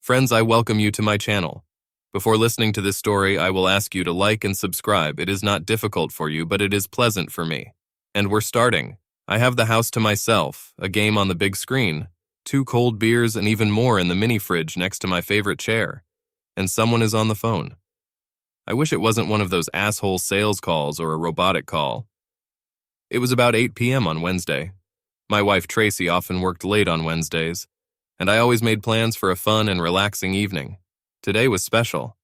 Friends, I welcome you to my channel. Before listening to this story, I will ask you to like and subscribe. It is not difficult for you, but it is pleasant for me. And we're starting. I have the house to myself, a game on the big screen, 2 cold beers, and even more in the mini fridge next to my favorite chair. And someone is on the phone. I wish it wasn't one of those asshole sales calls or a robotic call. It was about 8 p.m. on Wednesday. My wife Tracy often worked late on Wednesdays, and I always made plans for a fun and relaxing evening. Today was special.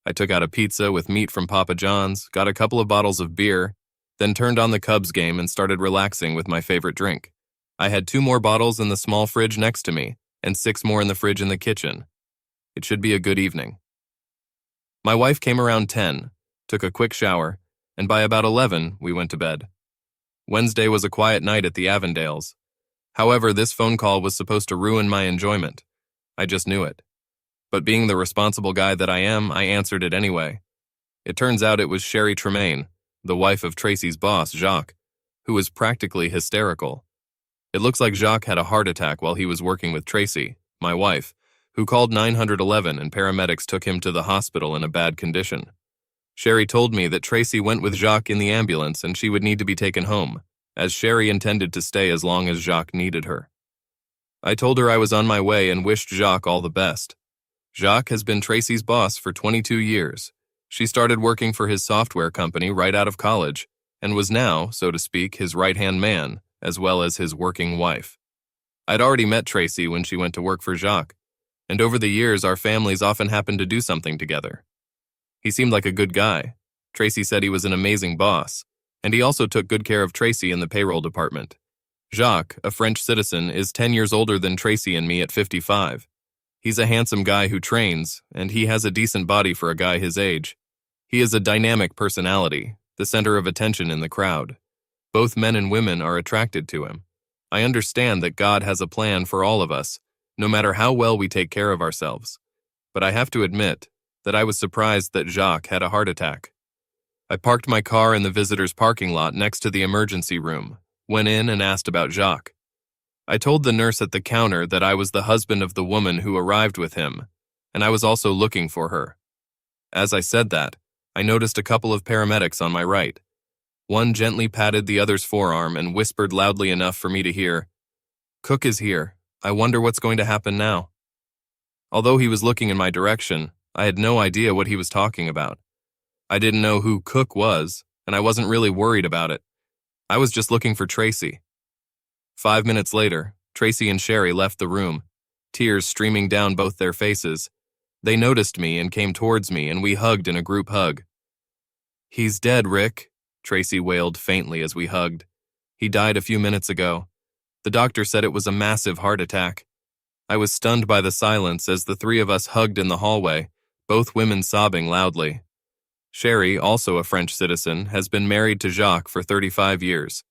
I took out a pizza with meat from Papa John's, got a couple of bottles of beer, then turned on the Cubs game and started relaxing with my favorite drink. I had 2 more bottles in the small fridge next to me, and 6 more in the fridge in the kitchen. It should be a good evening. My wife came around 10, took a quick shower, and by about 11, we went to bed. Wednesday was a quiet night at the Avondales. However, this phone call was supposed to ruin my enjoyment. I just knew it. But being the responsible guy that I am, I answered it anyway. It turns out it was Sherry Tremaine, the wife of Tracy's boss, Jacques, who was practically hysterical. It looks like Jacques had a heart attack while he was working with Tracy, my wife, who called 911 and paramedics took him to the hospital in a bad condition. Sherry told me that Tracy went with Jacques in the ambulance and she would need to be taken home, as Sherry intended to stay as long as Jacques needed her. I told her I was on my way and wished Jacques all the best. Jacques has been Tracy's boss for 22 years. She started working for his software company right out of college and was now, so to speak, his right-hand man, as well as his working wife. I'd already met Tracy when she went to work for Jacques, and over the years our families often happened to do something together. He seemed like a good guy. Tracy said he was an amazing boss, and he also took good care of Tracy in the payroll department. Jacques, a French citizen, is 10 years older than Tracy and me at 55. He's a handsome guy who trains, and he has a decent body for a guy his age. He is a dynamic personality, the center of attention in the crowd. Both men and women are attracted to him. I understand that God has a plan for all of us, no matter how well we take care of ourselves. But I have to admit that I was surprised that Jacques had a heart attack. I parked my car in the visitor's parking lot next to the emergency room, went in and asked about Jacques. I told the nurse at the counter that I was the husband of the woman who arrived with him, and I was also looking for her. As I said that, I noticed a couple of paramedics on my right. One gently patted the other's forearm and whispered loudly enough for me to hear, "Cook is here. I wonder what's going to happen now." Although he was looking in my direction, I had no idea what he was talking about. I didn't know who Cook was, and I wasn't really worried about it. I was just looking for Tracy. 5 minutes later, Tracy and Sherry left the room, tears streaming down both their faces. They noticed me and came towards me, and we hugged in a group hug. "He's dead, Rick," Tracy wailed faintly as we hugged. "He died a few minutes ago. The doctor said it was a massive heart attack." I was stunned by the silence as the 3 of us hugged in the hallway, both women sobbing loudly. Sherry, also a French citizen, has been married to Jacques for 35 years.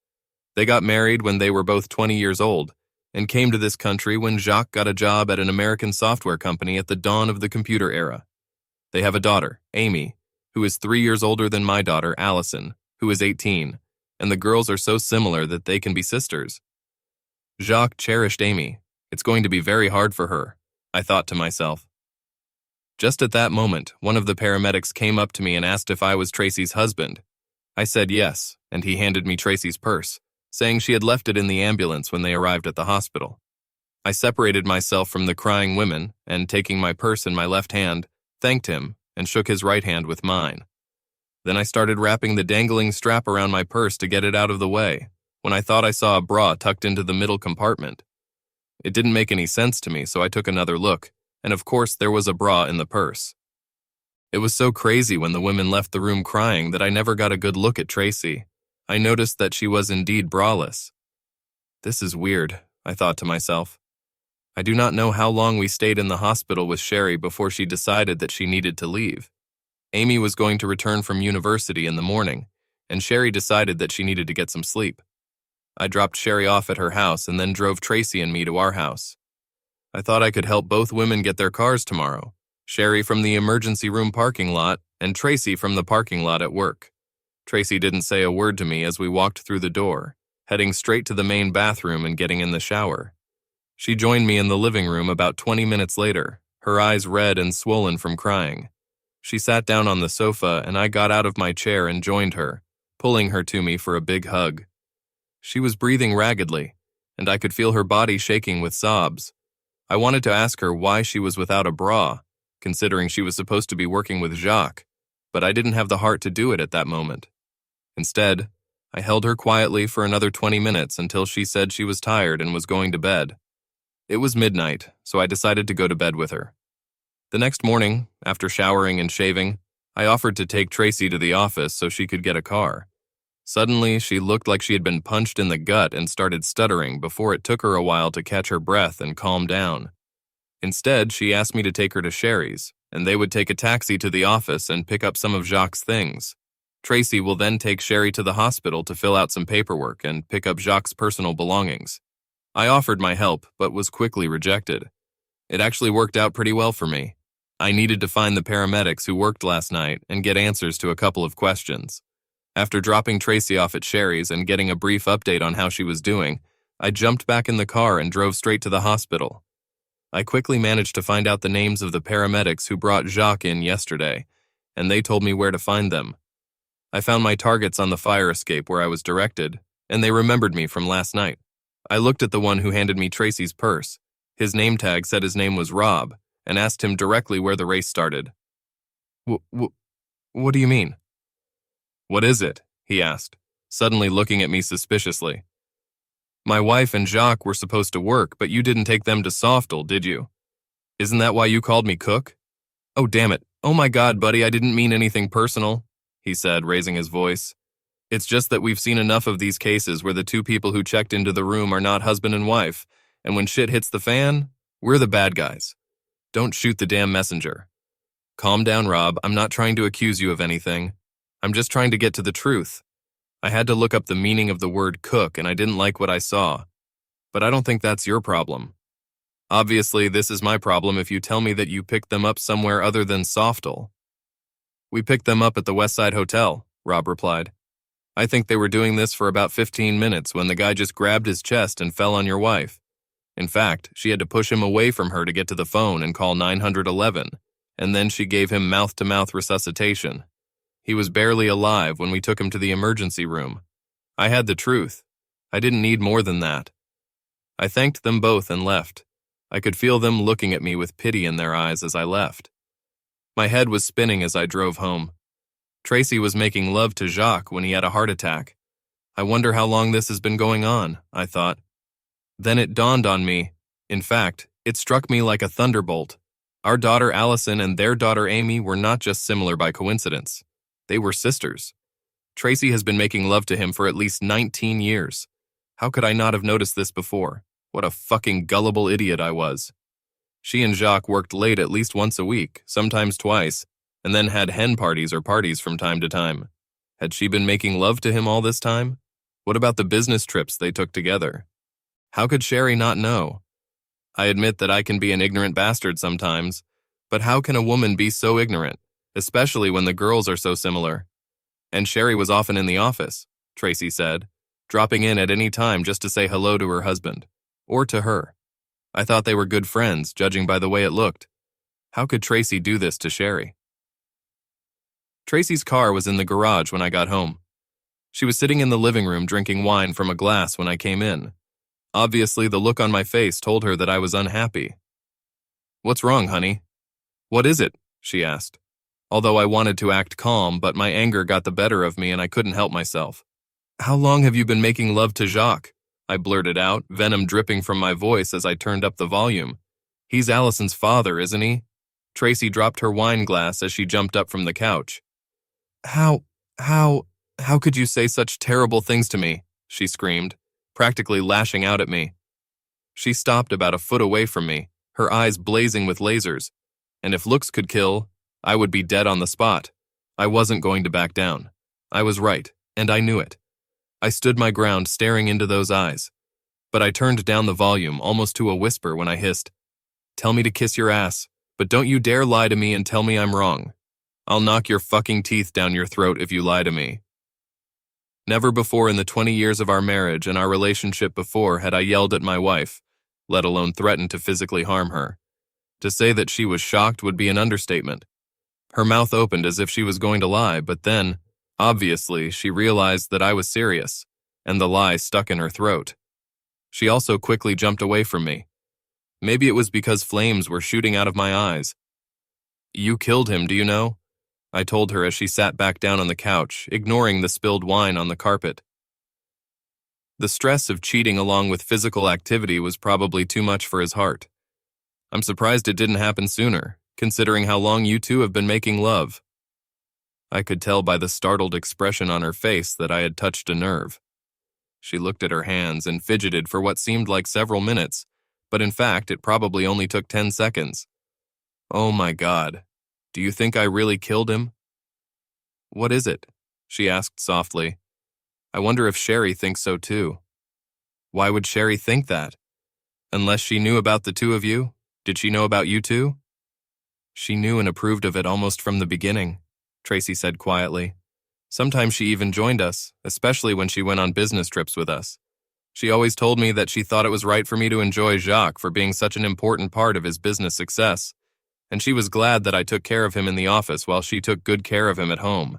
They got married when they were both 20 years old and came to this country when Jacques got a job at an American software company at the dawn of the computer era. They have a daughter, Amy, who is 3 years older than my daughter, Allison, who is 18, and the girls are so similar that they can be sisters. Jacques cherished Amy. It's going to be very hard for her, I thought to myself. Just at that moment, one of the paramedics came up to me and asked if I was Tracy's husband. I said yes, and he handed me Tracy's purse, saying she had left it in the ambulance when they arrived at the hospital. I separated myself from the crying women and, taking my purse in my left hand, thanked him and shook his right hand with mine. Then I started wrapping the dangling strap around my purse to get it out of the way, when I thought I saw a bra tucked into the middle compartment. It didn't make any sense to me, so I took another look, and of course there was a bra in the purse. It was so crazy when the women left the room crying that I never got a good look at Tracy. I noticed that she was indeed braless. This is weird, I thought to myself. I do not know how long we stayed in the hospital with Sherry before she decided that she needed to leave. Amy was going to return from university in the morning, and Sherry decided that she needed to get some sleep. I dropped Sherry off at her house and then drove Tracy and me to our house. I thought I could help both women get their cars tomorrow, Sherry from the emergency room parking lot and Tracy from the parking lot at work. Tracy didn't say a word to me as we walked through the door, heading straight to the main bathroom and getting in the shower. She joined me in the living room about 20 minutes later, her eyes red and swollen from crying. She sat down on the sofa and I got out of my chair and joined her, pulling her to me for a big hug. She was breathing raggedly, and I could feel her body shaking with sobs. I wanted to ask her why she was without a bra, considering she was supposed to be working with Jacques, but I didn't have the heart to do it at that moment. Instead, I held her quietly for another 20 minutes until she said she was tired and was going to bed. It was midnight, so I decided to go to bed with her. The next morning, after showering and shaving, I offered to take Tracy to the office so she could get a car. Suddenly, she looked like she had been punched in the gut and started stuttering before it took her a while to catch her breath and calm down. Instead, she asked me to take her to Sherry's, and they would take a taxi to the office and pick up some of Jacques' things. Tracy will then take Sherry to the hospital to fill out some paperwork and pick up Jacques' personal belongings. I offered my help, but was quickly rejected. It actually worked out pretty well for me. I needed to find the paramedics who worked last night and get answers to a couple of questions. After dropping Tracy off at Sherry's and getting a brief update on how she was doing, I jumped back in the car and drove straight to the hospital. I quickly managed to find out the names of the paramedics who brought Jacques in yesterday, and they told me where to find them. I found my targets on the fire escape where I was directed, and they remembered me from last night. I looked at the one who handed me Tracy's purse. His name tag said his name was Rob, and asked him directly where the race started. What do you mean? What is it? He asked, suddenly looking at me suspiciously. My wife and Jacques were supposed to work, but you didn't take them to Softal, did you? Isn't that why you called me Cook? Oh, damn it. Oh my God, buddy, I didn't mean anything personal, he said, raising his voice. It's just that we've seen enough of these cases where the two people who checked into the room are not husband and wife, and when shit hits the fan, we're the bad guys. Don't shoot the damn messenger. Calm down, Rob. I'm not trying to accuse you of anything. I'm just trying to get to the truth. I had to look up the meaning of the word cook, and I didn't like what I saw. But I don't think that's your problem. Obviously, this is my problem if you tell me that you picked them up somewhere other than Softal. We picked them up at the Westside Hotel, Rob replied. I think they were doing this for about 15 minutes when the guy just grabbed his chest and fell on your wife. In fact, she had to push him away from her to get to the phone and call 911, and then she gave him mouth-to-mouth resuscitation. He was barely alive when we took him to the emergency room. I had the truth. I didn't need more than that. I thanked them both and left. I could feel them looking at me with pity in their eyes as I left. My head was spinning as I drove home. Tracy was making love to Jacques when he had a heart attack. I wonder how long this has been going on, I thought. Then it dawned on me. In fact, it struck me like a thunderbolt. Our daughter Allison and their daughter Amy were not just similar by coincidence. They were sisters. Tracy has been making love to him for at least 19 years. How could I not have noticed this before? What a fucking gullible idiot I was. She and Jacques worked late at least once a week, sometimes twice, and then had hen parties or parties from time to time. Had she been making love to him all this time? What about the business trips they took together? How could Sherry not know? I admit that I can be an ignorant bastard sometimes, but how can a woman be so ignorant, especially when the girls are so similar? And Sherry was often in the office, Tracy said, dropping in at any time just to say hello to her husband, or to her. I thought they were good friends, judging by the way it looked. How could Tracy do this to Sherry? Tracy's car was in the garage when I got home. She was sitting in the living room drinking wine from a glass when I came in. Obviously, the look on my face told her that I was unhappy. What's wrong, honey? What is it? She asked. Although I wanted to act calm, but my anger got the better of me and I couldn't help myself. How long have you been making love to Jacques? I blurted out, venom dripping from my voice as I turned up the volume. He's Allison's father, isn't he? Tracy dropped her wine glass as she jumped up from the couch. How could you say such terrible things to me? She screamed, practically lashing out at me. She stopped about a foot away from me, her eyes blazing with lasers, and if looks could kill, I would be dead on the spot. I wasn't going to back down. I was right, and I knew it. I stood my ground staring into those eyes, but I turned down the volume almost to a whisper when I hissed, "Tell me to kiss your ass, but don't you dare lie to me and tell me I'm wrong. I'll knock your fucking teeth down your throat if you lie to me." Never before in the 20 years of our marriage and our relationship before had I yelled at my wife, let alone threatened to physically harm her. To say that she was shocked would be an understatement. Her mouth opened as if she was going to lie, but then, obviously, she realized that I was serious, and the lie stuck in her throat. She also quickly jumped away from me. Maybe it was because flames were shooting out of my eyes. "You killed him, do you know?" I told her as she sat back down on the couch, ignoring the spilled wine on the carpet. The stress of cheating along with physical activity was probably too much for his heart. "I'm surprised it didn't happen sooner, considering how long you two have been making love." I could tell by the startled expression on her face that I had touched a nerve. She looked at her hands and fidgeted for what seemed like several minutes, but in fact it probably only took 10 seconds. "Oh my God, do you think I really killed him?" "What is it?" she asked softly. "I wonder if Sherry thinks so too." "Why would Sherry think that? Unless she knew about the two of you? Did she know about you two?" "She knew and approved of it almost from the beginning," Tracy said quietly. "Sometimes she even joined us, especially when she went on business trips with us. She always told me that she thought it was right for me to enjoy Jacques for being such an important part of his business success, and she was glad that I took care of him in the office while she took good care of him at home.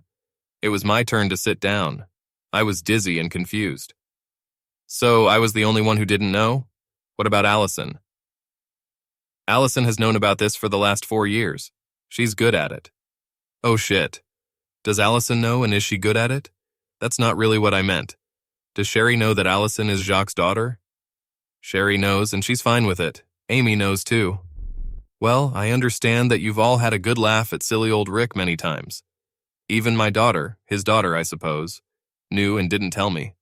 It was my turn to sit down. I was dizzy and confused. So I was the only one who didn't know? What about Allison?" "Allison has known about this for the last 4 years. She's good at it." "Oh shit. Does Allison know, and is she good at it? That's not really what I meant. Does Sherry know that Allison is Jacques' daughter?" "Sherry knows, and she's fine with it. Amy knows too." "Well, I understand that you've all had a good laugh at silly old Rick many times. Even my daughter, his daughter I suppose, knew and didn't tell me.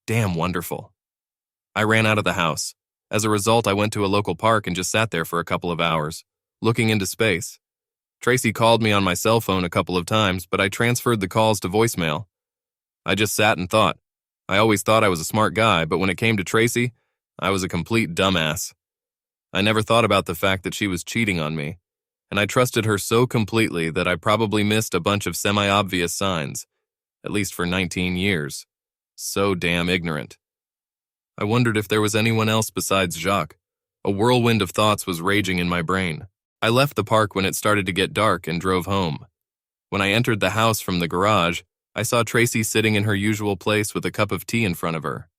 Damn wonderful." I ran out of the house. As a result, I went to a local park and just sat there for a couple of hours, looking into space. Tracy called me on my cell phone a couple of times, but I transferred the calls to voicemail. I just sat and thought. I always thought I was a smart guy, but when it came to Tracy, I was a complete dumbass. I never thought about the fact that she was cheating on me, and I trusted her so completely that I probably missed a bunch of semi-obvious signs, at least for 19 years. So damn ignorant. I wondered if there was anyone else besides Jacques. A whirlwind of thoughts was raging in my brain. I left the park when it started to get dark and drove home. When I entered the house from the garage, I saw Tracy sitting in her usual place with a cup of tea in front of her.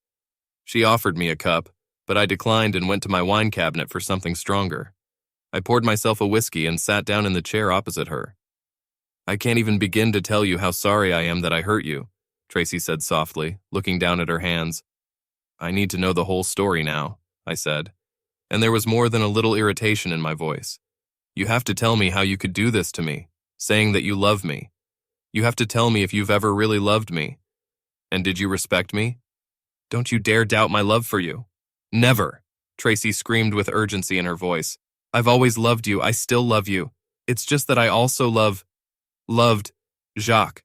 She offered me a cup, but I declined and went to my wine cabinet for something stronger. I poured myself a whiskey and sat down in the chair opposite her. "I can't even begin to tell you how sorry I am that I hurt you," Tracy said softly, looking down at her hands. "I need to know the whole story now," I said, and there was more than a little irritation in my voice. "You have to tell me how you could do this to me, saying that you love me. You have to tell me if you've ever really loved me. And did you respect me? Don't you dare doubt my love for you." "Never," Tracy screamed with urgency in her voice. "I've always loved you. I still love you. It's just that I also loved Jacques.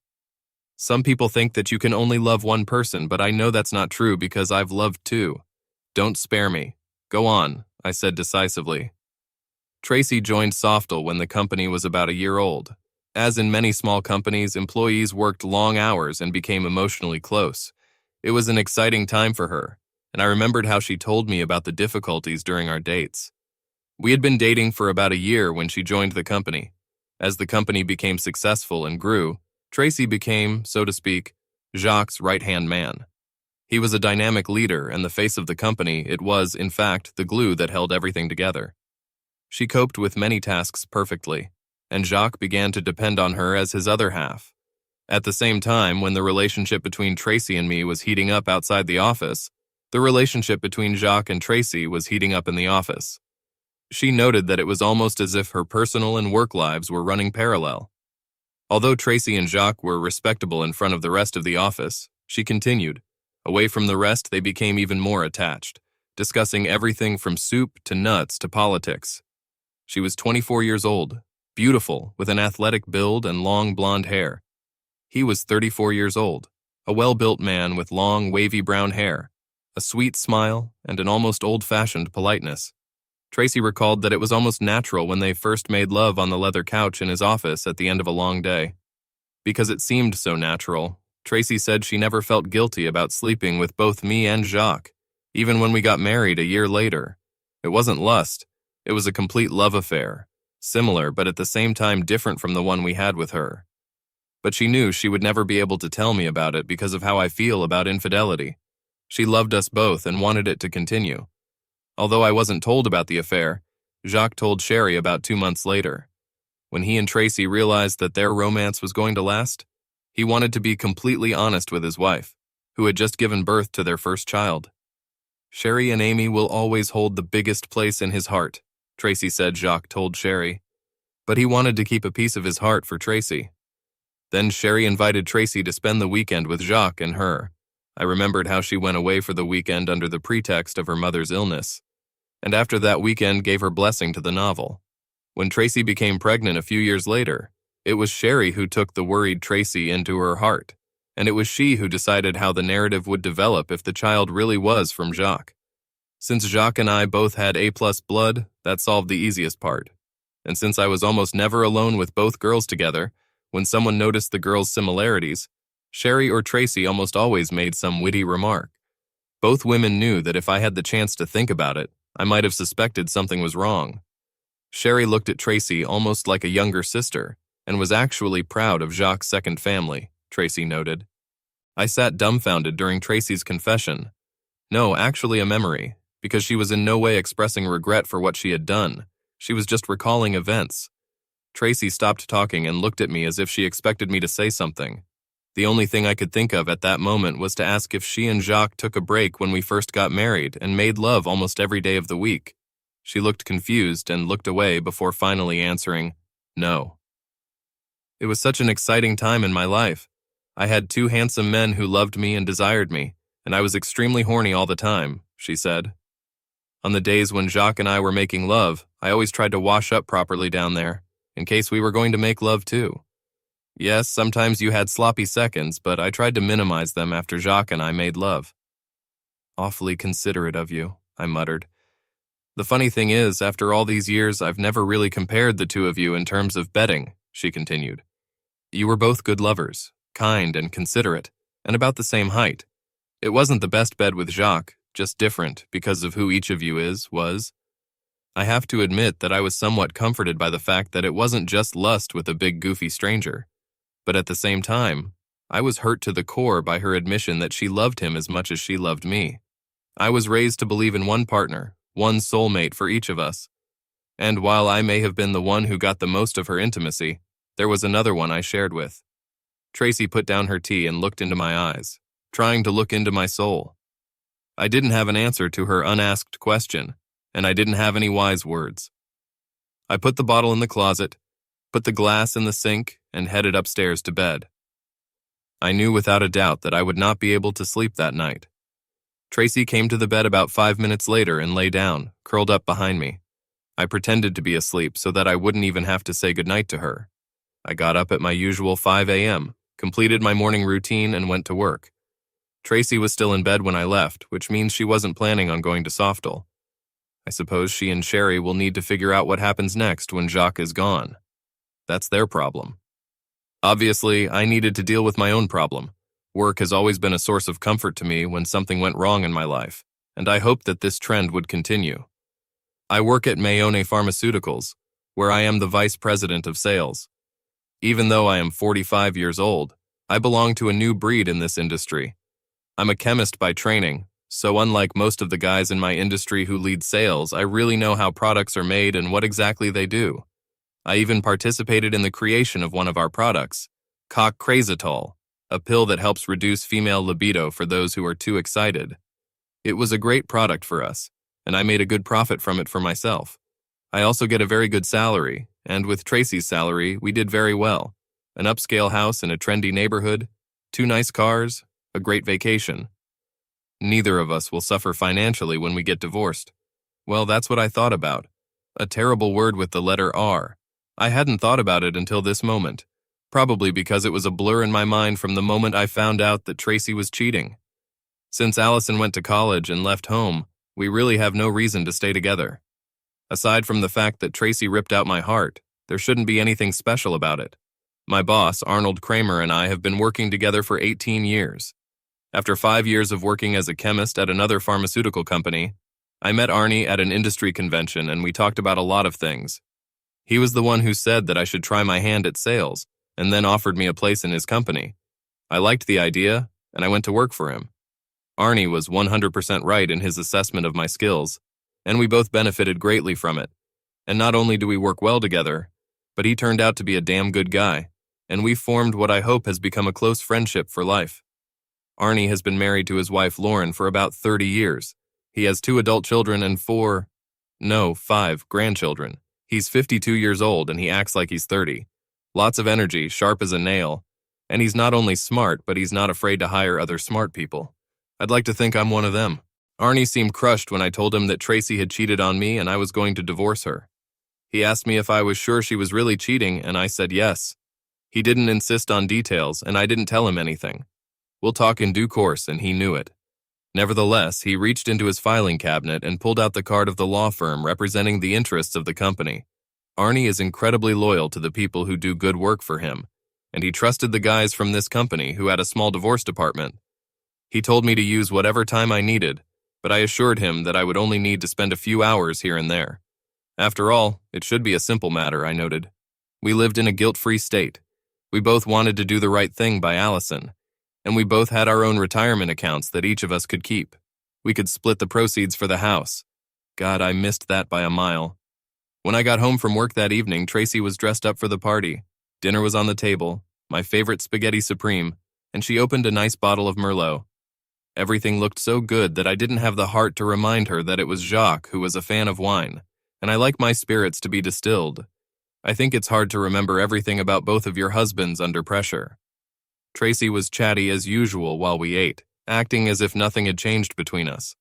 Some people think that you can only love one person, but I know that's not true because I've loved two. Don't spare me. Go on," I said decisively. Tracy joined Softal when the company was about a year old. As in many small companies, employees worked long hours and became emotionally close. It was an exciting time for her, and I remembered how she told me about the difficulties during our dates. We had been dating for about a year when she joined the company. As the company became successful and grew, Tracy became, so to speak, Jacques' right-hand man. He was a dynamic leader and the face of the company. It was, in fact, the glue that held everything together. She coped with many tasks perfectly, and Jacques began to depend on her as his other half. At the same time, when the relationship between Tracy and me was heating up outside the office, the relationship between Jacques and Tracy was heating up in the office. She noted that it was almost as if her personal and work lives were running parallel. Although Tracy and Jacques were respectable in front of the rest of the office, she continued. Away from the rest, they became even more attached, discussing everything from soup to nuts to politics. She was 24 years old, beautiful, with an athletic build and long blonde hair. He was 34 years old, a well-built man with long, wavy brown hair, a sweet smile, and an almost old-fashioned politeness. Tracy recalled that it was almost natural when they first made love on the leather couch in his office at the end of a long day. Because it seemed so natural, Tracy said she never felt guilty about sleeping with both me and Jacques, even when we got married a year later. It wasn't lust. It was a complete love affair, similar but at the same time different from the one we had with her. But she knew she would never be able to tell me about it because of how I feel about infidelity. She loved us both and wanted it to continue. Although I wasn't told about the affair, Jacques told Sherry about 2 months later. When he and Tracy realized that their romance was going to last, he wanted to be completely honest with his wife, who had just given birth to their first child. "Sherry and Amy will always hold the biggest place in his heart," Tracy said Jacques told Sherry. But he wanted to keep a piece of his heart for Tracy. Then Sherry invited Tracy to spend the weekend with Jacques and her. I remembered how she went away for the weekend under the pretext of her mother's illness, and after that weekend gave her blessing to the novel. When Tracy became pregnant a few years later, it was Sherry who took the worried Tracy into her heart, and it was she who decided how the narrative would develop if the child really was from Jacques. Since Jacques and I both had A+ blood, that solved the easiest part. And since I was almost never alone with both girls together, when someone noticed the girls' similarities, Sherry or Tracy almost always made some witty remark. Both women knew that if I had the chance to think about it, I might have suspected something was wrong. Sherry looked at Tracy almost like a younger sister and was actually proud of Jacques' second family, Tracy noted. I sat dumbfounded during Tracy's confession. No, actually a memory, because she was in no way expressing regret for what she had done. She was just recalling events. Tracy stopped talking and looked at me as if she expected me to say something. The only thing I could think of at that moment was to ask if she and Jacques took a break when we first got married and made love almost every day of the week. She looked confused and looked away before finally answering, "No." It was such an exciting time in my life. I had 2 handsome men who loved me and desired me, and I was extremely horny all the time, she said. On the days when Jacques and I were making love, I always tried to wash up properly down there, in case we were going to make love too. Yes, sometimes you had sloppy seconds, but I tried to minimize them after Jacques and I made love. "Awfully considerate of you," I muttered. "The funny thing is, after all these years, I've never really compared the two of you in terms of bedding," she continued. "You were both good lovers, kind and considerate, and about the same height. It wasn't the best bed with Jacques, just different because of who each of you was. I have to admit that I was somewhat comforted by the fact that it wasn't just lust with a big goofy stranger. But at the same time, I was hurt to the core by her admission that she loved him as much as she loved me. I was raised to believe in one partner, one soulmate for each of us. And while I may have been the one who got the most of her intimacy, there was another one I shared with." Tracy put down her tea and looked into my eyes, trying to look into my soul. I didn't have an answer to her unasked question, and I didn't have any wise words. I put the bottle in the closet, put the glass in the sink, and headed upstairs to bed. I knew without a doubt that I would not be able to sleep that night. Tracy came to the bed about 5 minutes later and lay down, curled up behind me. I pretended to be asleep so that I wouldn't even have to say goodnight to her. I got up at my usual 5 a.m., completed my morning routine, and went to work. Tracy was still in bed when I left, which means she wasn't planning on going to Softal. I suppose she and Sherry will need to figure out what happens next when Jacques is gone. That's their problem. Obviously, I needed to deal with my own problem. Work has always been a source of comfort to me when something went wrong in my life, and I hoped that this trend would continue. I work at Mayone Pharmaceuticals, where I am the vice president of sales. Even though I am 45 years old, I belong to a new breed in this industry. I'm a chemist by training, so unlike most of the guys in my industry who lead sales, I really know how products are made and what exactly they do. I even participated in the creation of one of our products, cock-crazitol, a pill that helps reduce female libido for those who are too excited. It was a great product for us, and I made a good profit from it for myself. I also get a very good salary, and with Tracy's salary, we did very well. An upscale house in a trendy neighborhood, 2 nice cars, a great vacation. Neither of us will suffer financially when we get divorced. Well, that's what I thought about. A terrible word with the letter R. I hadn't thought about it until this moment, probably because it was a blur in my mind from the moment I found out that Tracy was cheating. Since Allison went to college and left home, we really have no reason to stay together. Aside from the fact that Tracy ripped out my heart, there shouldn't be anything special about it. My boss, Arnold Kramer, and I have been working together for 18 years. After 5 years of working as a chemist at another pharmaceutical company, I met Arnie at an industry convention and we talked about a lot of things. He was the one who said that I should try my hand at sales and then offered me a place in his company. I liked the idea and I went to work for him. Arnie was 100% right in his assessment of my skills, and we both benefited greatly from it. And not only do we work well together, but he turned out to be a damn good guy, and we formed what I hope has become a close friendship for life. Arnie has been married to his wife Lauren for about 30 years. He has 2 adult children and 5 grandchildren. He's 52 years old and he acts like he's 30. Lots of energy, sharp as a nail. And he's not only smart, but he's not afraid to hire other smart people. I'd like to think I'm one of them. Arnie seemed crushed when I told him that Tracy had cheated on me and I was going to divorce her. He asked me if I was sure she was really cheating, and I said yes. He didn't insist on details, and I didn't tell him anything. We'll talk in due course, and he knew it. Nevertheless, he reached into his filing cabinet and pulled out the card of the law firm representing the interests of the company. Arnie is incredibly loyal to the people who do good work for him, and he trusted the guys from this company who had a small divorce department. He told me to use whatever time I needed, but I assured him that I would only need to spend a few hours here and there. After all, it should be a simple matter, I noted. We lived in a guilt-free state. We both wanted to do the right thing by Allison, and we both had our own retirement accounts that each of us could keep. We could split the proceeds for the house. God, I missed that by a mile. When I got home from work that evening, Tracy was dressed up for the party. Dinner was on the table, my favorite spaghetti supreme, and she opened a nice bottle of Merlot. Everything looked so good that I didn't have the heart to remind her that it was Jacques who was a fan of wine, and I like my spirits to be distilled. I think it's hard to remember everything about both of your husbands under pressure. Tracy was chatty as usual while we ate, acting as if nothing had changed between us.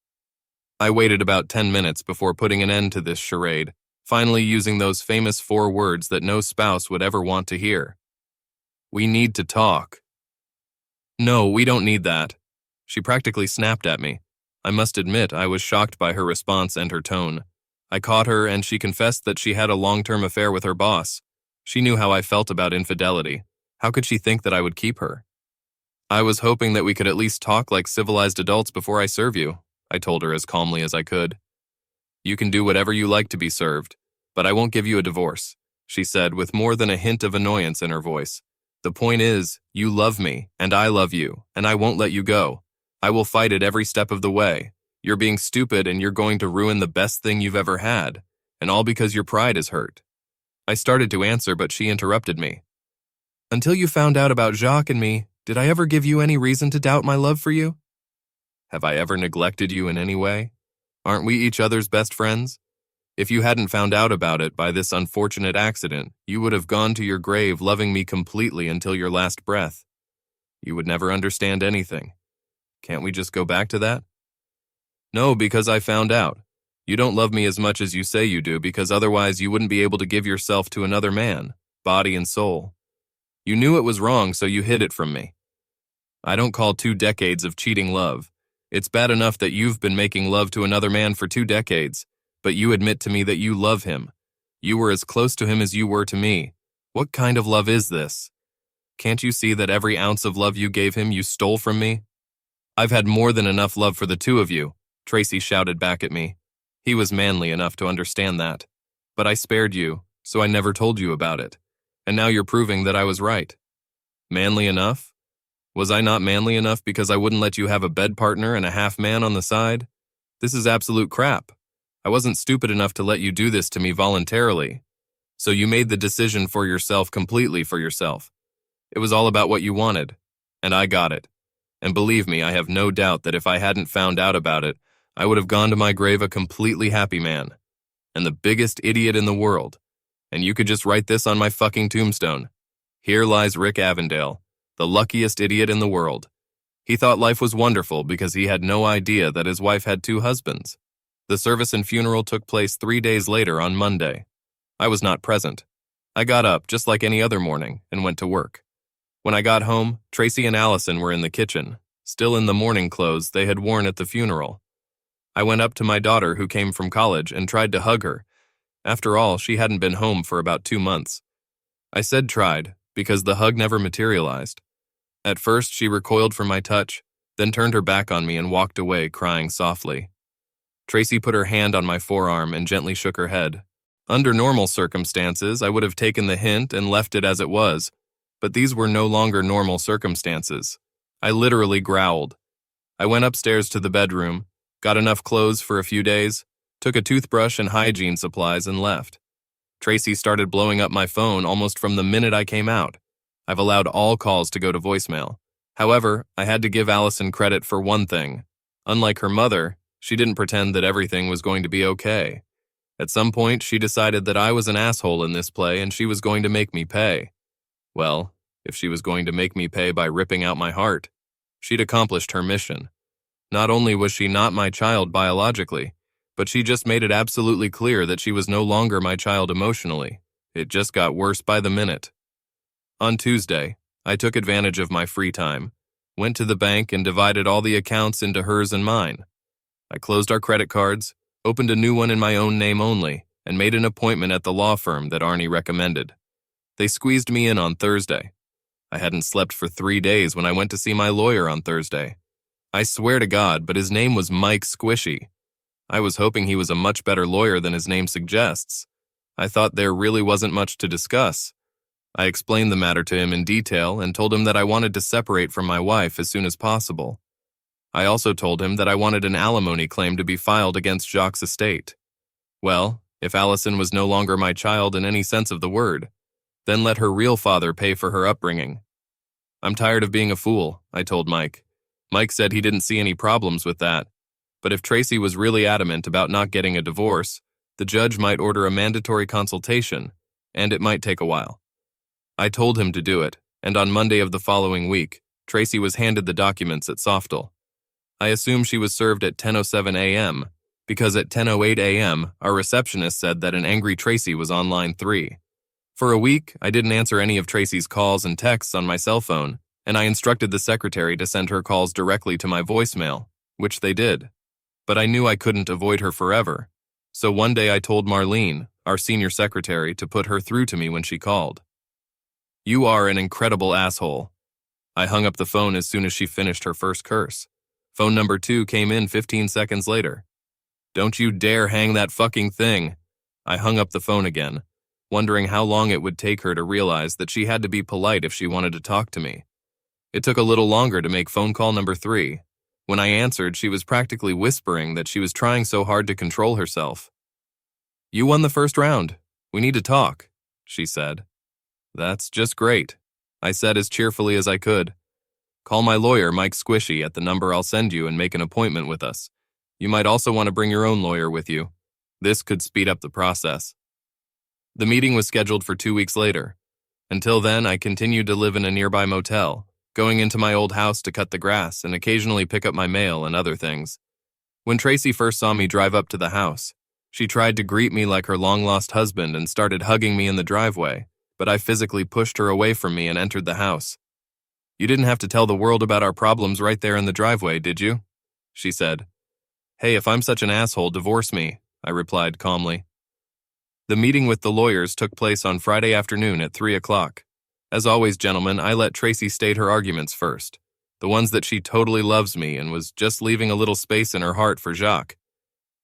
I waited about 10 minutes before putting an end to this charade, finally using those famous 4 words that no spouse would ever want to hear. We need to talk. No, we don't need that. She practically snapped at me. I must admit I was shocked by her response and her tone. I caught her and she confessed that she had a long-term affair with her boss. She knew how I felt about infidelity. How could she think that I would keep her? I was hoping that we could at least talk like civilized adults before I serve you, I told her as calmly as I could. You can do whatever you like to be served, but I won't give you a divorce, she said with more than a hint of annoyance in her voice. The point is, you love me, and I love you, and I won't let you go. I will fight it every step of the way. You're being stupid and you're going to ruin the best thing you've ever had, and all because your pride is hurt. I started to answer, but she interrupted me. Until you found out about Jacques and me, did I ever give you any reason to doubt my love for you? Have I ever neglected you in any way? Aren't we each other's best friends? If you hadn't found out about it by this unfortunate accident, you would have gone to your grave loving me completely until your last breath. You would never understand anything. Can't we just go back to that? No, because I found out. You don't love me as much as you say you do because otherwise you wouldn't be able to give yourself to another man, body and soul. You knew it was wrong, so you hid it from me. I don't call 2 decades of cheating love. It's bad enough that you've been making love to another man for 2 decades, but you admit to me that you love him. You were as close to him as you were to me. What kind of love is this? Can't you see that every ounce of love you gave him you stole from me? I've had more than enough love for the 2 of you, Tracy shouted back at me. He was manly enough to understand that. But I spared you, so I never told you about it. And now you're proving that I was right. Manly enough? Was I not manly enough because I wouldn't let you have a bed partner and a half-man on the side? This is absolute crap. I wasn't stupid enough to let you do this to me voluntarily. So you made the decision for yourself completely for yourself. It was all about what you wanted, and I got it. And believe me, I have no doubt that if I hadn't found out about it, I would have gone to my grave a completely happy man. And the biggest idiot in the world. And you could just write this on my fucking tombstone. Here lies Rick Avondale, the luckiest idiot in the world. He thought life was wonderful because he had no idea that his wife had 2 husbands. The service and funeral took place 3 days later on Monday. I was not present. I got up just like any other morning and went to work. When I got home, Tracy and Allison were in the kitchen, still in the morning clothes they had worn at the funeral. I went up to my daughter who came from college and tried to hug her. After all, she hadn't been home for about 2 months. I said tried, because the hug never materialized. At first, she recoiled from my touch, then turned her back on me and walked away crying softly. Tracy put her hand on my forearm and gently shook her head. Under normal circumstances, I would have taken the hint and left it as it was, but these were no longer normal circumstances. I literally growled. I went upstairs to the bedroom, got enough clothes for a few days, took a toothbrush and hygiene supplies and left. Tracy started blowing up my phone almost from the minute I came out. I've allowed all calls to go to voicemail. However, I had to give Allison credit for one thing. Unlike her mother, she didn't pretend that everything was going to be okay. At some point, she decided that I was an asshole in this play and she was going to make me pay. Well, if she was going to make me pay by ripping out my heart, she'd accomplished her mission. Not only was she not my child biologically, but she just made it absolutely clear that she was no longer my child emotionally. It just got worse by the minute. On Tuesday, I took advantage of my free time, went to the bank and divided all the accounts into hers and mine. I closed our credit cards, opened a new one in my own name only, and made an appointment at the law firm that Arnie recommended. They squeezed me in on Thursday. I hadn't slept for 3 days when I went to see my lawyer on Thursday. I swear to God, but his name was Mike Squishy. I was hoping he was a much better lawyer than his name suggests. I thought there really wasn't much to discuss. I explained the matter to him in detail and told him that I wanted to separate from my wife as soon as possible. I also told him that I wanted an alimony claim to be filed against Jacques' estate. Well, if Allison was no longer my child in any sense of the word, then let her real father pay for her upbringing. I'm tired of being a fool, I told Mike. Mike said he didn't see any problems with that, but if Tracy was really adamant about not getting a divorce, the judge might order a mandatory consultation, and it might take a while. I told him to do it, and on Monday of the following week, Tracy was handed the documents at Softal. I assume she was served at 10:07 a.m., because at 10:08 a.m., our receptionist said that an angry Tracy was on line 3. For a week, I didn't answer any of Tracy's calls and texts on my cell phone, and I instructed the secretary to send her calls directly to my voicemail, which they did. But I knew I couldn't avoid her forever, so one day I told Marlene, our senior secretary, to put her through to me when she called. "You are an incredible asshole." I hung up the phone as soon as she finished her first curse. Phone number 2 came in 15 seconds later. "Don't you dare hang that fucking thing." I hung up the phone again, wondering how long it would take her to realize that she had to be polite if she wanted to talk to me. It took a little longer to make phone call number 3. When I answered, she was practically whispering that she was trying so hard to control herself. "You won the first round. We need to talk," she said. "That's just great," I said as cheerfully as I could. "Call my lawyer, Mike Squishy, at the number I'll send you and make an appointment with us. You might also want to bring your own lawyer with you. This could speed up the process." The meeting was scheduled for 2 weeks later. Until then, I continued to live in a nearby motel, going into my old house to cut the grass and occasionally pick up my mail and other things. When Tracy first saw me drive up to the house, she tried to greet me like her long-lost husband and started hugging me in the driveway, but I physically pushed her away from me and entered the house. "You didn't have to tell the world about our problems right there in the driveway, did you?" she said. "Hey, if I'm such an asshole, divorce me," I replied calmly. The meeting with the lawyers took place on Friday afternoon at 3 o'clock. As always, gentlemen, I let Tracy state her arguments first, the ones that she totally loves me and was just leaving a little space in her heart for Jacques.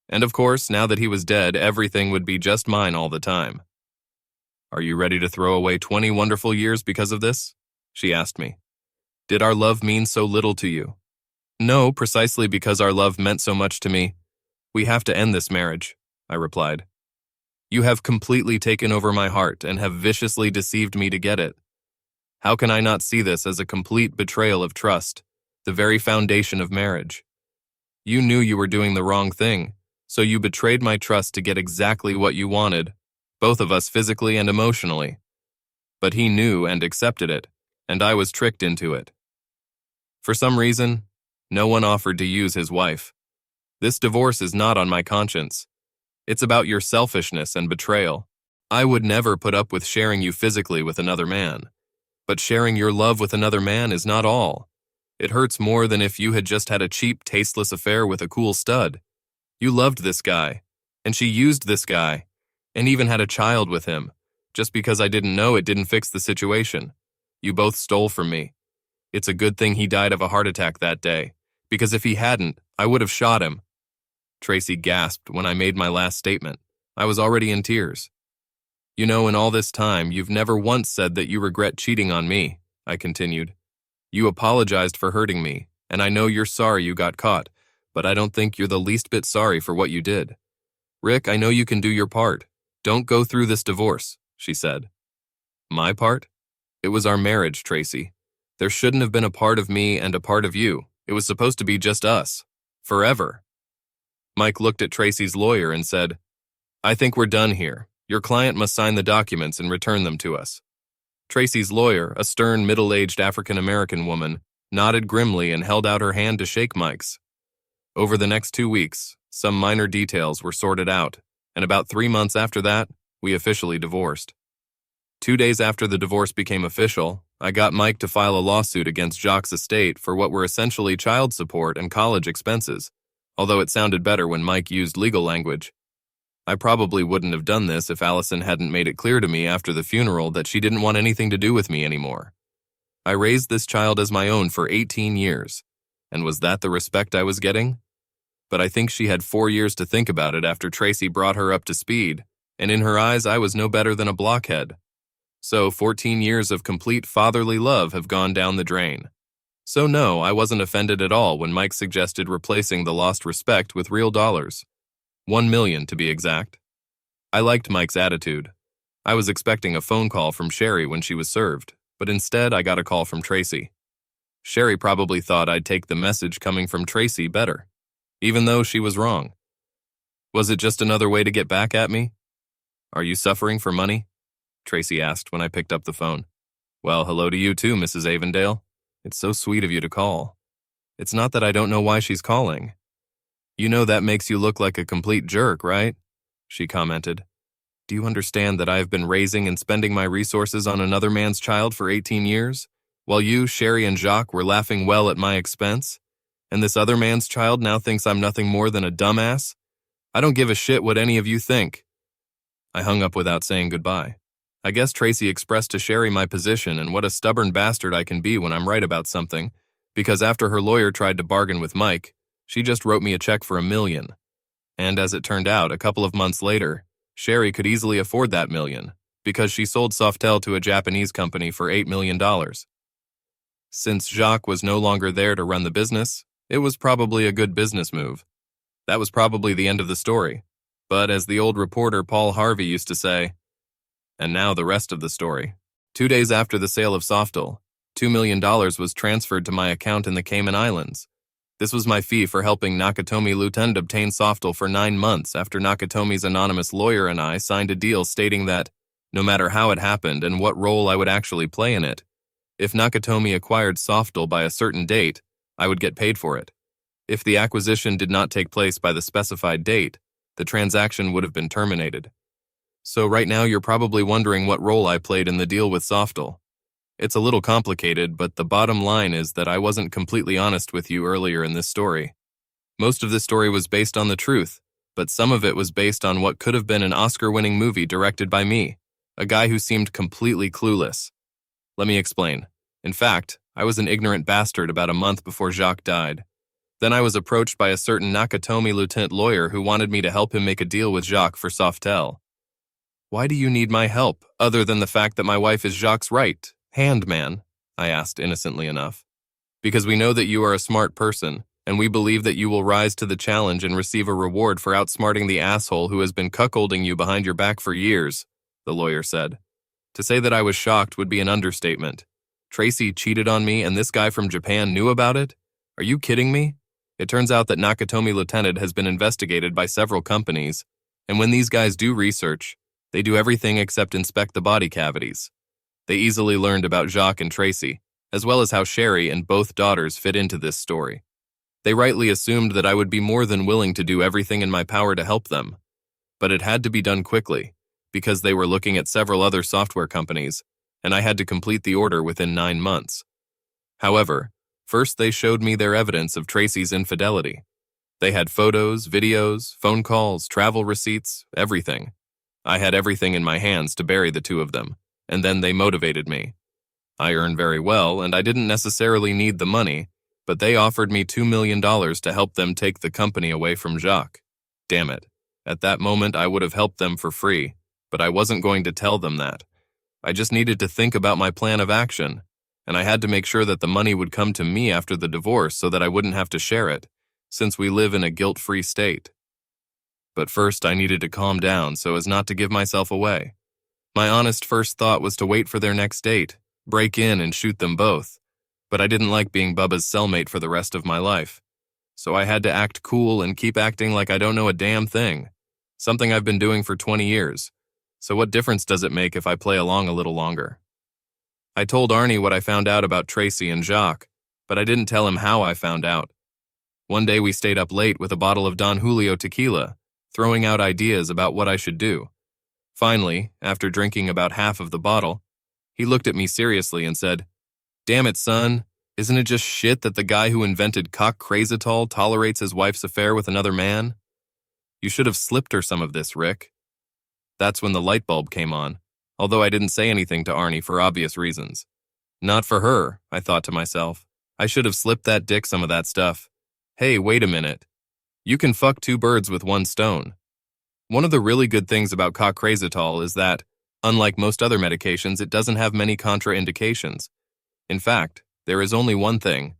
And of course, now that he was dead, everything would be just mine all the time. "Are you ready to throw away 20 wonderful years because of this?" she asked me. "Did our love mean so little to you?" "No, precisely because our love meant so much to me. We have to end this marriage," I replied. "You have completely taken over my heart and have viciously deceived me to get it. How can I not see this as a complete betrayal of trust, the very foundation of marriage? You knew you were doing the wrong thing, so you betrayed my trust to get exactly what you wanted, both of us physically and emotionally. But he knew and accepted it, and I was tricked into it. For some reason, no one offered to use his wife. This divorce is not on my conscience. It's about your selfishness and betrayal. I would never put up with sharing you physically with another man. But sharing your love with another man is not all. It hurts more than if you had just had a cheap, tasteless affair with a cool stud. You loved this guy, and she used this guy, and even had a child with him. Just because I didn't know it didn't fix the situation. You both stole from me. It's a good thing he died of a heart attack that day, because if he hadn't, I would have shot him. Tracy gasped when I made my last statement. I was already in tears. You know, in all this time, you've never once said that you regret cheating on me, I continued. You apologized for hurting me, and I know you're sorry you got caught, but I don't think you're the least bit sorry for what you did. Rick, I know you can do your part. Don't go through this divorce, she said. My part? It was our marriage, Tracy. There shouldn't have been a part of me and a part of you. It was supposed to be just us. Forever. Mike looked at Tracy's lawyer and said, I think we're done here. Your client must sign the documents and return them to us. Tracy's lawyer, a stern, middle-aged African-American woman, nodded grimly and held out her hand to shake Mike's. Over the next 2 weeks, some minor details were sorted out, and about 3 months after that, we officially divorced. 2 days after the divorce became official, I got Mike to file a lawsuit against Jacques' estate for what were essentially child support and college expenses, although it sounded better when Mike used legal language. I probably wouldn't have done this if Allison hadn't made it clear to me after the funeral that she didn't want anything to do with me anymore. I raised this child as my own for 18 years, and was that the respect I was getting? But I think she had 4 years to think about it after Tracy brought her up to speed, and in her eyes I was no better than a blockhead. So 14 years of complete fatherly love have gone down the drain. So no, I wasn't offended at all when Mike suggested replacing the lost respect with real dollars. 1 million to be exact. I liked Mike's attitude. I was expecting a phone call from Sherry when she was served, but instead I got a call from Tracy. Sherry probably thought I'd take the message coming from Tracy better, even though she was wrong. Was it just another way to get back at me? Are you suffering for money? Tracy asked when I picked up the phone. Well, hello to you too, Mrs. Avondale. It's so sweet of you to call. It's not that I don't know why she's calling. You know that makes you look like a complete jerk, right? She commented. Do you understand that I have been raising and spending my resources on another man's child for 18 years, while you, Sherry, and Jacques were laughing well at my expense? And this other man's child now thinks I'm nothing more than a dumbass? I don't give a shit what any of you think. I hung up without saying goodbye. I guess Tracy expressed to Sherry my position and what a stubborn bastard I can be when I'm right about something, because after her lawyer tried to bargain with Mike, she just wrote me a check for $1 million. And as it turned out, a couple of months later, Sherry could easily afford that $1 million, because she sold Softel to a Japanese company for $8 million. Since Jacques was no longer there to run the business, it was probably a good business move. That was probably the end of the story. But as the old reporter Paul Harvey used to say, and now the rest of the story. 2 days after the sale of Softel, $2 million was transferred to my account in the Cayman Islands. This was my fee for helping Nakatomi Lieutenant obtain Softel for 9 months after Nakatomi's anonymous lawyer and I signed a deal stating that, no matter how it happened and what role I would actually play in it, if Nakatomi acquired Softel by a certain date, I would get paid for it. If the acquisition did not take place by the specified date, the transaction would have been terminated. So right now you're probably wondering what role I played in the deal with Softel. It's a little complicated, but the bottom line is that I wasn't completely honest with you earlier in this story. Most of this story was based on the truth, but some of it was based on what could have been an Oscar-winning movie directed by me, a guy who seemed completely clueless. Let me explain. In fact, I was an ignorant bastard about a month before Jacques died. Then I was approached by a certain Nakatomi lieutenant lawyer who wanted me to help him make a deal with Jacques for Softel. Why do you need my help, other than the fact that my wife is Jacques' right hand man? I asked innocently enough. Because we know that you are a smart person, and we believe that you will rise to the challenge and receive a reward for outsmarting the asshole who has been cuckolding you behind your back for years, the lawyer said. To say that I was shocked would be an understatement. Tracy cheated on me and this guy from Japan knew about it? Are you kidding me? It turns out that Nakatomi Lieutenant has been investigated by several companies, and when these guys do research, they do everything except inspect the body cavities. They easily learned about Jacques and Tracy, as well as how Sherry and both daughters fit into this story. They rightly assumed that I would be more than willing to do everything in my power to help them. But it had to be done quickly, because they were looking at several other software companies, and I had to complete the order within 9 months. However, first they showed me their evidence of Tracy's infidelity. They had photos, videos, phone calls, travel receipts, everything. I had everything in my hands to bury the two of them, and then they motivated me. I earn very well, and I didn't necessarily need the money, but they offered me $2 million to help them take the company away from Jacques. Damn it. At that moment, I would have helped them for free, but I wasn't going to tell them that. I just needed to think about my plan of action, and I had to make sure that the money would come to me after the divorce so that I wouldn't have to share it, since we live in a guilt-free state. But first, I needed to calm down so as not to give myself away. My honest first thought was to wait for their next date, break in and shoot them both, but I didn't like being Bubba's cellmate for the rest of my life. So I had to act cool and keep acting like I don't know a damn thing, something I've been doing for 20 years. So what difference does it make if I play along a little longer? I told Arnie what I found out about Tracy and Jacques, but I didn't tell him how I found out. One day we stayed up late with a bottle of Don Julio tequila, throwing out ideas about what I should do. Finally, after drinking about half of the bottle, he looked at me seriously and said, "Damn it, son, isn't it just shit that the guy who invented cock-crazitol tolerates his wife's affair with another man? You should have slipped her some of this, Rick." That's when the light bulb came on, although I didn't say anything to Arnie for obvious reasons. Not for her, I thought to myself. I should have slipped that dick some of that stuff. Hey, wait a minute. You can fuck two birds with one stone. One of the really good things about cock-crazitol is that, unlike most other medications, it doesn't have many contraindications. In fact, there is only one thing.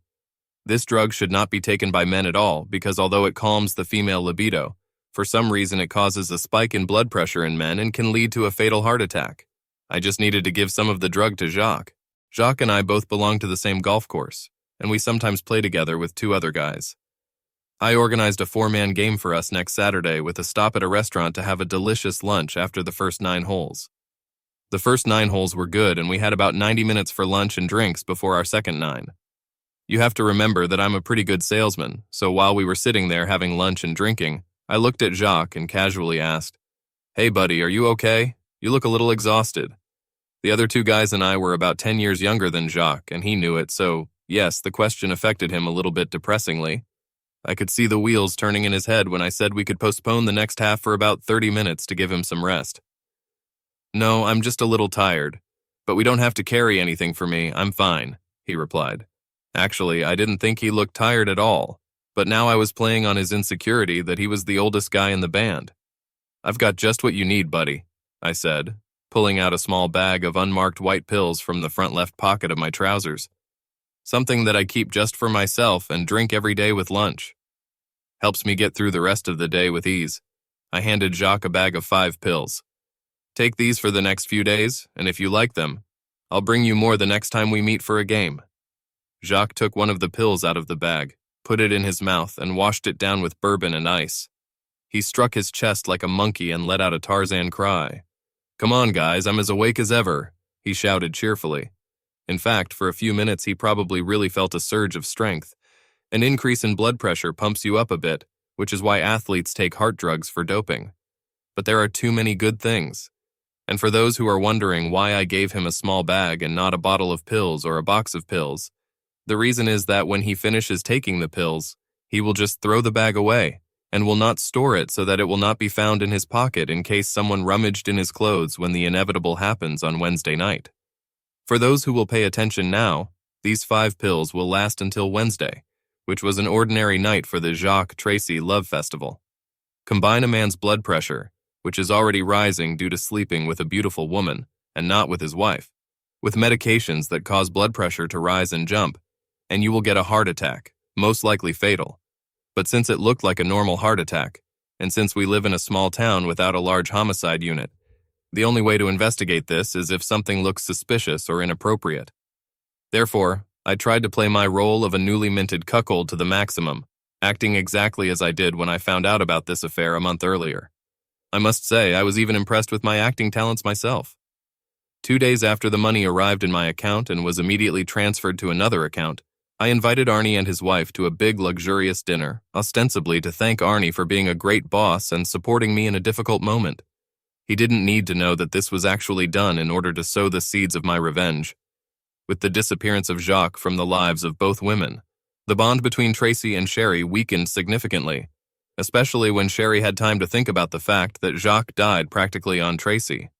This drug should not be taken by men at all because although it calms the female libido, for some reason it causes a spike in blood pressure in men and can lead to a fatal heart attack. I just needed to give some of the drug to Jacques. Jacques and I both belong to the same golf course, and we sometimes play together with two other guys. I organized a 4-man game for us next Saturday with a stop at a restaurant to have a delicious lunch after the first 9 holes. The first 9 holes were good, and we had about 90 minutes for lunch and drinks before our second 9. You have to remember that I'm a pretty good salesman, so while we were sitting there having lunch and drinking, I looked at Jacques and casually asked, "Hey buddy, are you okay? You look a little exhausted." The other 2 guys and I were about 10 years younger than Jacques, and he knew it, so yes, the question affected him a little bit depressingly. I could see the wheels turning in his head when I said we could postpone the next half for about 30 minutes to give him some rest. "No, I'm just a little tired, but we don't have to carry anything for me, I'm fine," he replied. Actually, I didn't think he looked tired at all, but now I was playing on his insecurity that he was the oldest guy in the band. "I've got just what you need, buddy," I said, pulling out a small bag of unmarked white pills from the front left pocket of my trousers. Something that I keep just for myself and drink every day with lunch. Helps me get through the rest of the day with ease. I handed Jacques a bag of 5 pills. "Take these for the next few days, and if you like them, I'll bring you more the next time we meet for a game." Jacques took one of the pills out of the bag, put it in his mouth, and washed it down with bourbon and ice. He struck his chest like a monkey and let out a Tarzan cry. "Come on, guys, I'm as awake as ever," he shouted cheerfully. In fact, for a few minutes he probably really felt a surge of strength. An increase in blood pressure pumps you up a bit, which is why athletes take heart drugs for doping. But there are too many good things. And for those who are wondering why I gave him a small bag and not a bottle of pills or a box of pills, the reason is that when he finishes taking the pills, he will just throw the bag away and will not store it so that it will not be found in his pocket in case someone rummaged in his clothes when the inevitable happens on Wednesday night. For those who will pay attention now, these 5 pills will last until Wednesday, which was an ordinary night for the Jacques-Tracy Love Festival. Combine a man's blood pressure, which is already rising due to sleeping with a beautiful woman and not with his wife, with medications that cause blood pressure to rise and jump, and you will get a heart attack, most likely fatal. But since it looked like a normal heart attack, and since we live in a small town without a large homicide unit, the only way to investigate this is if something looks suspicious or inappropriate. Therefore, I tried to play my role of a newly minted cuckold to the maximum, acting exactly as I did when I found out about this affair a month earlier. I must say, I was even impressed with my acting talents myself. 2 days after the money arrived in my account and was immediately transferred to another account, I invited Arnie and his wife to a big, luxurious dinner, ostensibly to thank Arnie for being a great boss and supporting me in a difficult moment. He didn't need to know that this was actually done in order to sow the seeds of my revenge. With the disappearance of Jacques from the lives of both women, the bond between Tracy and Sherry weakened significantly, especially when Sherry had time to think about the fact that Jacques died practically on Tracy.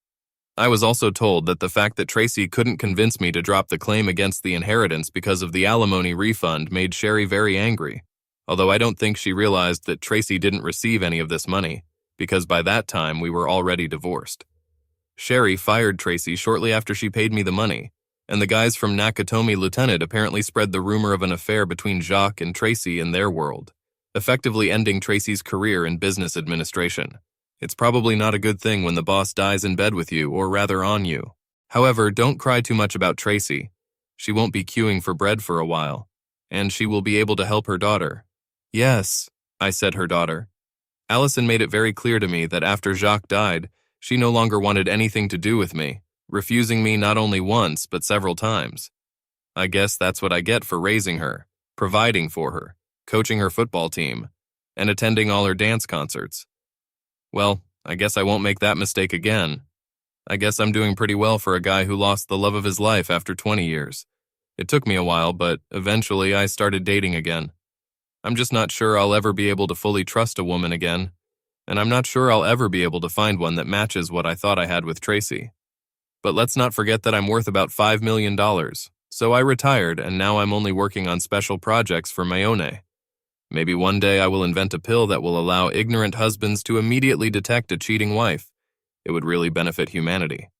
I was also told that the fact that Tracy couldn't convince me to drop the claim against the inheritance because of the alimony refund made Sherry very angry, although I don't think she realized that Tracy didn't receive any of this money, because by that time we were already divorced. Sherry fired Tracy shortly after she paid me the money, and the guys from Nakatomi Lieutenant apparently spread the rumor of an affair between Jacques and Tracy in their world, effectively ending Tracy's career in business administration. It's probably not a good thing when the boss dies in bed with you, or rather on you. However, don't cry too much about Tracy. She won't be queuing for bread for a while, and she will be able to help her daughter. Yes, I said her daughter. Allison made it very clear to me that after Jacques died, she no longer wanted anything to do with me, refusing me not only once but several times. I guess that's what I get for raising her, providing for her, coaching her football team, and attending all her dance concerts. Well, I guess I won't make that mistake again. I guess I'm doing pretty well for a guy who lost the love of his life after 20 years. It took me a while, but eventually I started dating again. I'm just not sure I'll ever be able to fully trust a woman again, and I'm not sure I'll ever be able to find one that matches what I thought I had with Tracy. But let's not forget that I'm worth about $5 million, so I retired and now I'm only working on special projects for Mayone. Maybe one day I will invent a pill that will allow ignorant husbands to immediately detect a cheating wife. It would really benefit humanity.